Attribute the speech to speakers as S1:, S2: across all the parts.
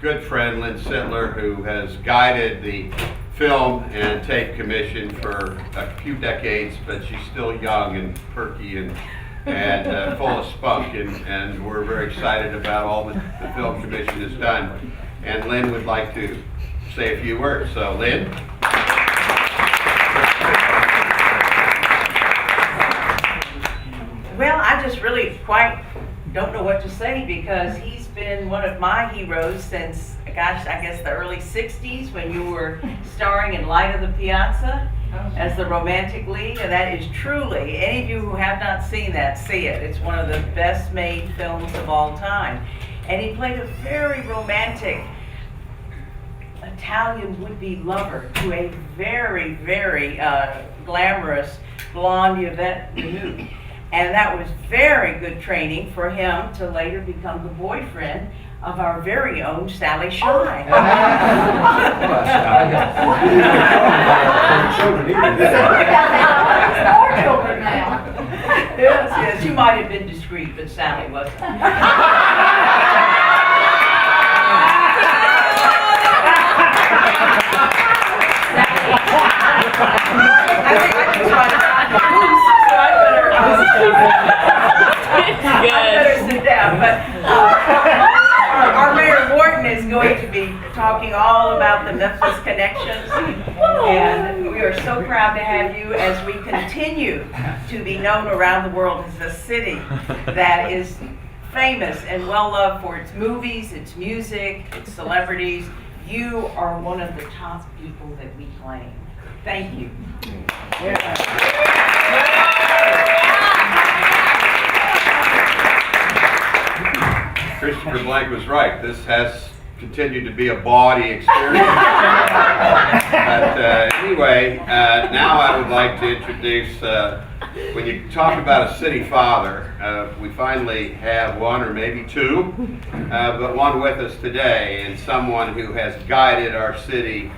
S1: good friend, Linn Sitler, who has guided the film and tape commission for a few decades, but she's still young and perky and full of spunk, and we're very excited about all the film commission has done. And Linn would like to say a few words. So, Linn?
S2: Well, I just really quite don't know what to say, because he's been one of my heroes since, gosh, I guess the early 60s, when you were starring in Light of the Piazza as the romantic lead. And that is truly, any of you who have not seen that, see it. It's one of the best made films of all time. And he played a very romantic Italian would-be lover to a very, very glamorous blonde Yvette Manu. And that was very good training for him to later become the boyfriend of our very own Sally Shy. Yes, you might have been discreet, but Sally wasn't. I think I just want to find the goose, so I better sit down. But our Mayor Wharton is going to be talking all about the Memphis connections, and we are so proud to have you as we continue to be known around the world as a city that is famous and well loved for its movies, its music, its celebrities. You are one of the top people that we claim. Thank you.
S1: Christopher Blank was right. This has continued to be a bawdy experience. But anyway, now I would like to introduce, when you talk about a city father, we finally have one or maybe two, but one with us today, and someone who has guided our city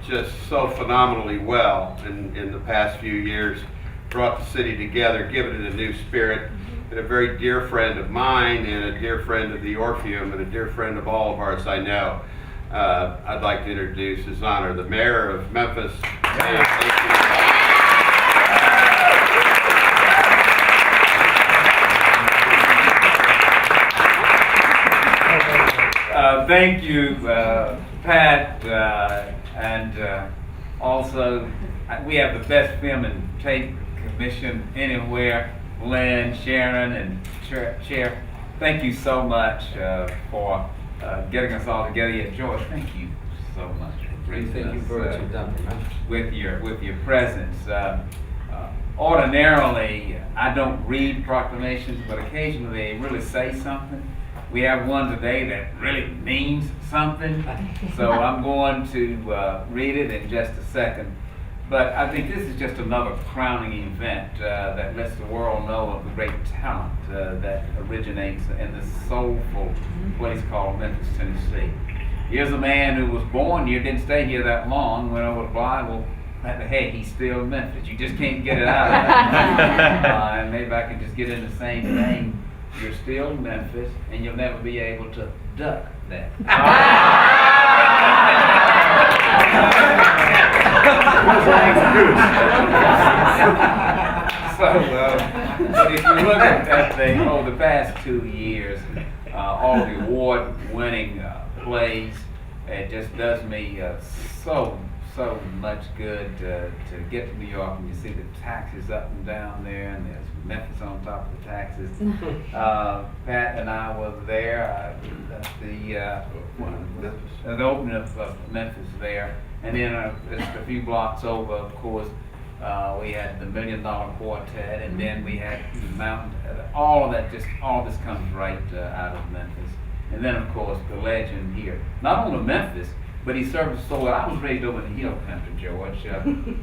S1: just so phenomenally well in the past few years, brought the city together, given it a new spirit, and a very dear friend of mine, and a dear friend of the Orpheum, and a dear friend of all of ours, I know. I'd like to introduce His Honor, the Mayor of Memphis.
S3: Thank you, Pat, and also we have the best film and tape commission anywhere. Linn, Sharon, and Chair, thank you so much for getting us all together. Yeah, George, thank you so much for gracing us with your presence. Ordinarily, I don't read proclamations, but occasionally they really say something. We have one today that really means something, so I'm going to read it in just a second. But I think this is just another crowning event that lets the world know of the great talent that originates in this soulful place called Memphis, Tennessee. Here's a man who was born here, didn't stay here that long, went over to Bible, hey, he's still Memphis. You just can't get it out of that. And maybe I can just get in the same vein. You're still Memphis, and you'll never be able to duck that. But if you look at over the past 2 years, all the award-winning plays, it just does me so much good to get to New York and you see the taxes up and down there, and there's Memphis on top of the taxes. Pat and I were there at the opening of Memphis there, and then just a few blocks over, of course, we had the $1 Million Quartet, and then we had the Mountain. All of that, all this comes right out of Memphis. And then, of course, the legend here, not only Memphis, but he served so well. I was raised over in the hill country, George,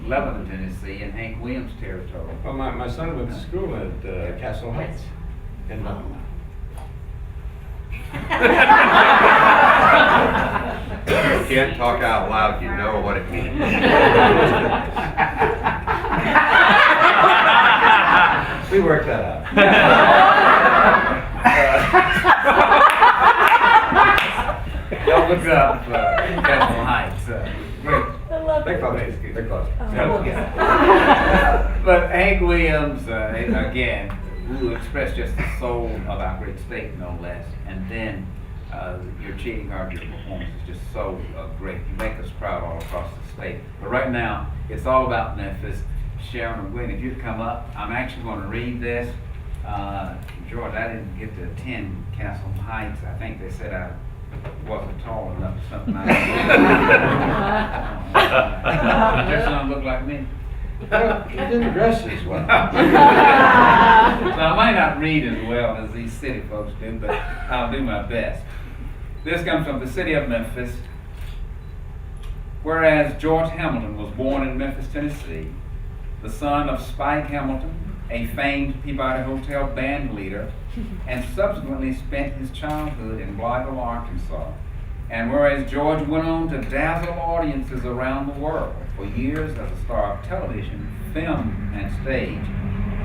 S3: Lebanon, Tennessee, and Hank Williams territory.
S4: Well, my son went to school at Castle Heights in Lebanon.
S1: You can't talk out loud, you know what it means.
S4: We worked that out.
S3: Don't look up Castle Heights. Great.
S4: They're close. They're close.
S3: But Hank Williams, again, who expressed just the soul of our great state, no less. And then your cheating hard, your performance is just so great. You make us proud all across the state. But right now, it's all about Memphis. Sharon and Gwen, if you'd come up, I'm actually going to read this. George, I didn't get to attend Castle Heights. I think they said I wasn't tall enough or something. Just don't look like me.
S4: Well, he didn't dress as well.
S3: So I might not read as well as these city folks do, but I'll do my best. This comes from the city of Memphis. Whereas George Hamilton was born in Memphis, Tennessee, the son of Spike Hamilton, a famed Peabody Hotel band leader, and subsequently spent his childhood in Blytheville, Arkansas. And whereas George went on to dazzle audiences around the world for years as a star of television, film, and stage,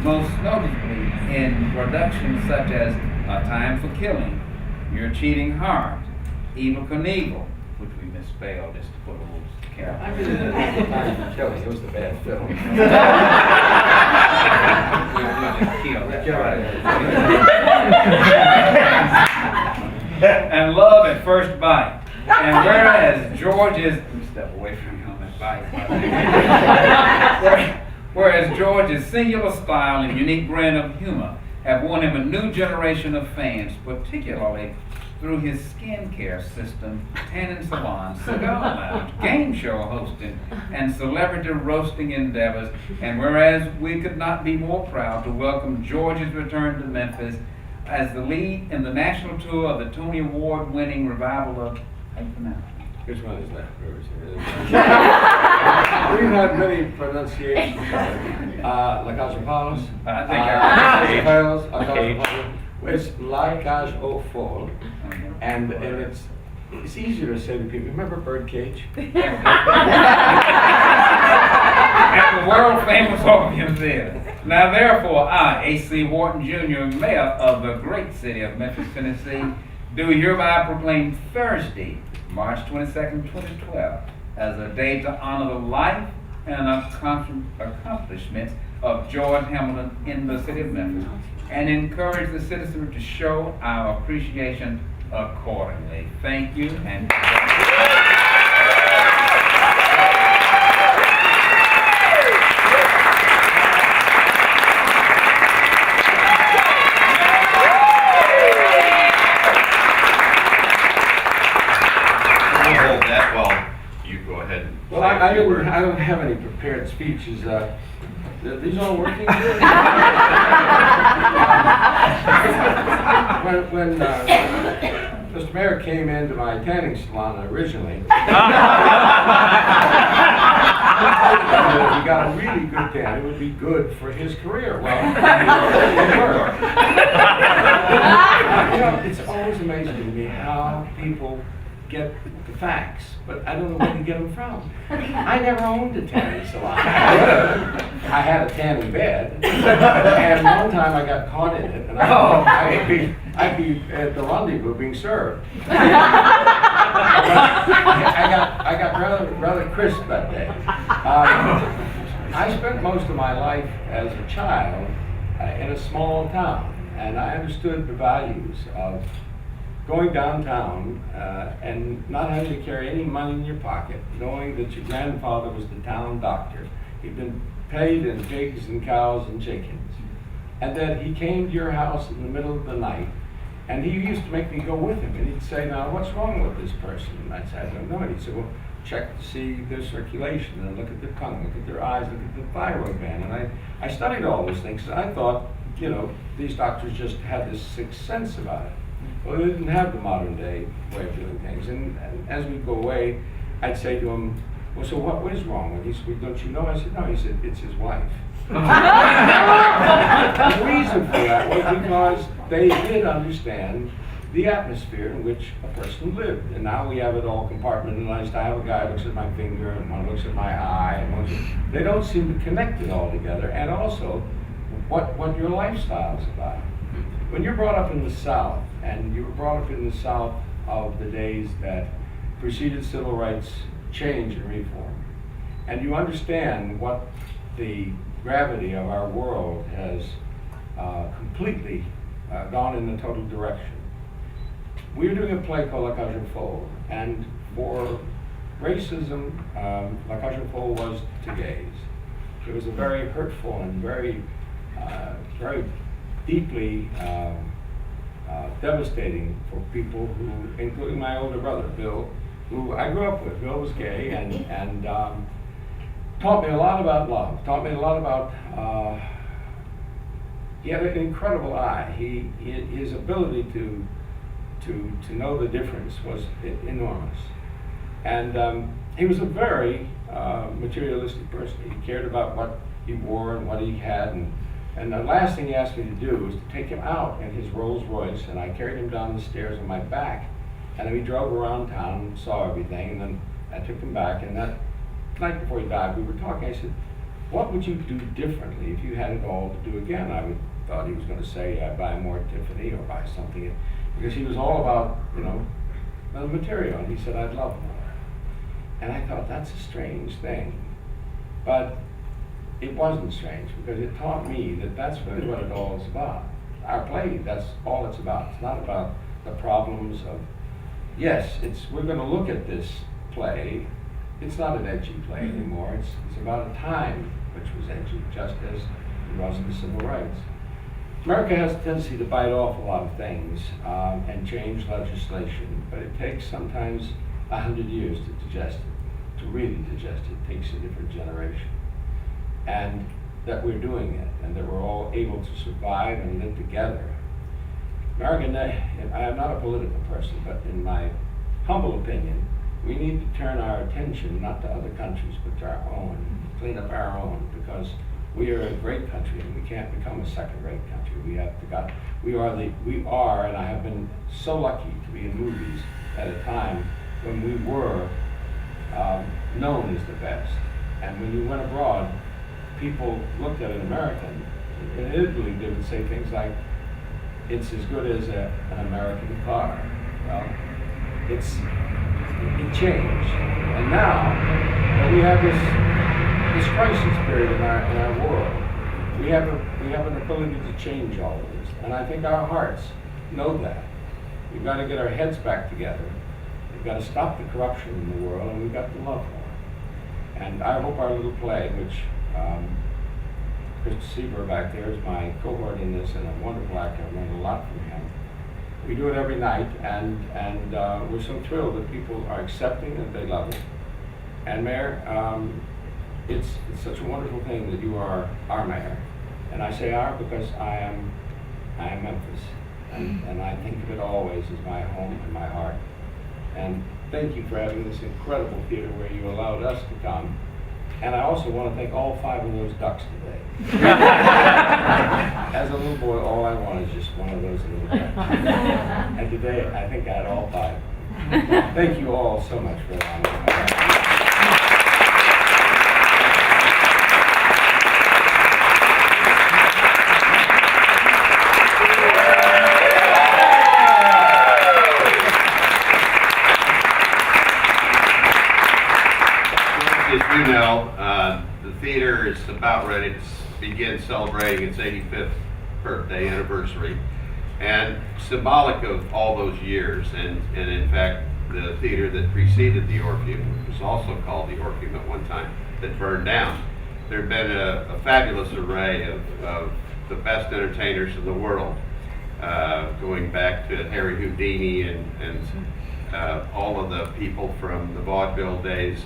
S3: most notably in productions such as A Time for Killing, You're Cheating Hard, Evel Knievel, which we misspelled just to put a little character.
S4: I really didn't have the time to kill it. It was the bad film.
S3: And Love at First Bite. And whereas George is, let me step away from you on that bite. Whereas George's singular style and unique brand of humor have won him a new generation of fans, particularly through his skincare system, tanning salon, cigar lounge, game show hosting, and celebrity roasting endeavors. And whereas we could not be more proud to welcome George's return to Memphis as the lead in the national tour of the Tony Award-winning revival of, how you pronounce it?
S4: Which one is that? We've had many pronunciations of it. La Cage Aux Folles.
S3: I think
S4: It's La Cage Aux Folles. And it's easier to say to people, remember Birdcage?
S3: At the world famous Orpheum Theatre. Now therefore, I, AC Wharton Jr., Mayor of the great city of Memphis, Tennessee, do hereby proclaim Thursday, March 22nd, 2012, as a day to honor the life and accomplishments of George Hamilton in the city of Memphis, and encourage the citizenry to show our appreciation accordingly. Thank you, and
S1: hold that while you go ahead and
S4: Well,
S1: say a few words.
S4: I don't have any prepared speeches. These all working? when Mr. Mayor came into my tanning salon originally, he got a really good tan. It would be good for his career. Well, it worked. You know, it's always amazing to me how people get the facts, but I don't know where to get them from. I never owned a tanning salon. I had a tanning bed, and one time I got caught in it, and I'd be at the rendezvous being served. I got rather crisp that day. I spent most of my life as a child in a small town, and I understood the values of going downtown and not having to carry any money in your pocket, knowing that your grandfather was the town doctor. He'd been paid in pigs and cows and chickens, and that he came to your house in the middle of the night, and he used to make me go with him, and he'd say, now, what's wrong with this person? And I'd say, I don't know. And he'd say, well, check to see their circulation, and look at their tongue, look at their eyes, look at the thyroid gland. And I studied all those things, and I thought, you know, these doctors just had this sixth sense about it. Well, they didn't have the modern day way of doing things. And as we'd go away, I'd say to him, well, so what is wrong? And he said, well, don't you know? I said, no. He said, it's his wife. The reason for that was because they did understand the atmosphere in which a person lived. And now we have it all compartmentalized. I have a guy who looks at my finger, and one looks at my eye, and they don't seem to connect it all together. And also, what your lifestyle is about. When you're brought up in the South, and you were brought up in the South of the days that preceded civil rights change and reform. And you understand what the gravity of our world has completely gone in the total direction. We're doing a play called Cage Aux Folles, and for racism, Cage Aux Folles was to gays. It was a very hurtful and very deeply devastating for people who, including my older brother, Bill, who I grew up with. Bill was gay and taught me a lot about love, taught me a lot about, he had an incredible eye. His ability to know the difference was enormous. And he was a very materialistic person. He cared about what he wore and what he had. And the last thing he asked me to do was to take him out in his Rolls Royce, and I carried him down the stairs on my back. And then we drove around town and saw everything, and then I took him back. And that night before he died, we were talking. I said, what would you do differently if you had it all to do again? I thought he was going to say, I'd buy more Tiffany or buy something. Because he was all about, the material. And he said, I'd love more. And I thought, that's a strange thing. But it wasn't strange, because it taught me that that's really what it all is about. Our play, that's all it's about. It's not about the problems of, yes, we're going to look at this play. It's not an edgy play anymore. It's about a time which was edgy, just as it was in the civil rights. America has a tendency to bite off a lot of things and change legislation, but it takes sometimes 100 years to digest it, to really digest it. It takes a different generation. And that we're doing it, and that we're all able to survive and live together. American, I am not a political person, but in my humble opinion, we need to turn our attention not to other countries, but to our own, clean up our own, because we are a great country, and we can't become a second-rate country. We are, and I have been so lucky to be in movies at a time when we were known as the best. And when you went abroad, people looked at an American. In Italy, they would say things like, it's as good as an American car. Well, it changed. And now that we have this crisis period in our world, we have an ability to change all of this. And I think our hearts know that. We've got to get our heads back together. We've got to stop the corruption in the world, and we've got to love more. And I hope our little play, which Chris Sieber back there is my cohort in this, and a wonderful actor. I learned a lot from him. We do it every night, and we're so thrilled that people are accepting and they love it. And Mayor, it's such a wonderful thing that you are our mayor. And I say our because I am Memphis, and I think of it always as my home and my heart. And thank you for having this incredible theater where you allowed us to come. And I also want to thank all 5 of those ducks today. As a little boy, all I want is just one of those little ducks. And today, I think I had all 5. Thank you all so much for allowing me to come.
S1: As you know, the theater is about ready to begin celebrating its 85th birthday anniversary. And symbolic of all those years, and in fact, the theater that preceded the Orpheum, which was also called the Orpheum at one time, that burned down. There have been a fabulous array of the best entertainers in the world, going back to Harry Houdini and all of the people from the vaudeville days,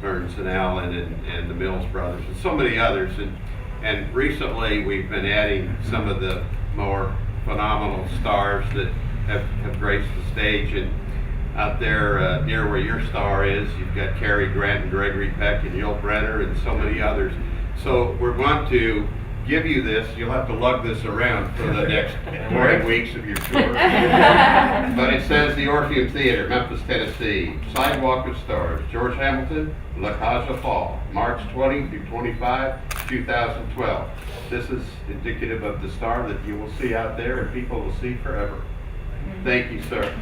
S1: Burns and Allen and the Mills Brothers and so many others. And recently we've been adding some of the more phenomenal stars that have graced the stage. And out there near where your star is, you've got Cary Grant and Gregory Peck and Yul Brynner and so many others. So we're going to give you this. You'll have to lug this around for the next 40 weeks of your tour. But it says the Orpheum Theatre, Memphis, Tennessee, Sidewalk of Stars, George Hamilton, Cage Aux Folles, March 20 through 25, 2012. This is indicative of the star that you will see out there and people will see forever. Thank you, sir.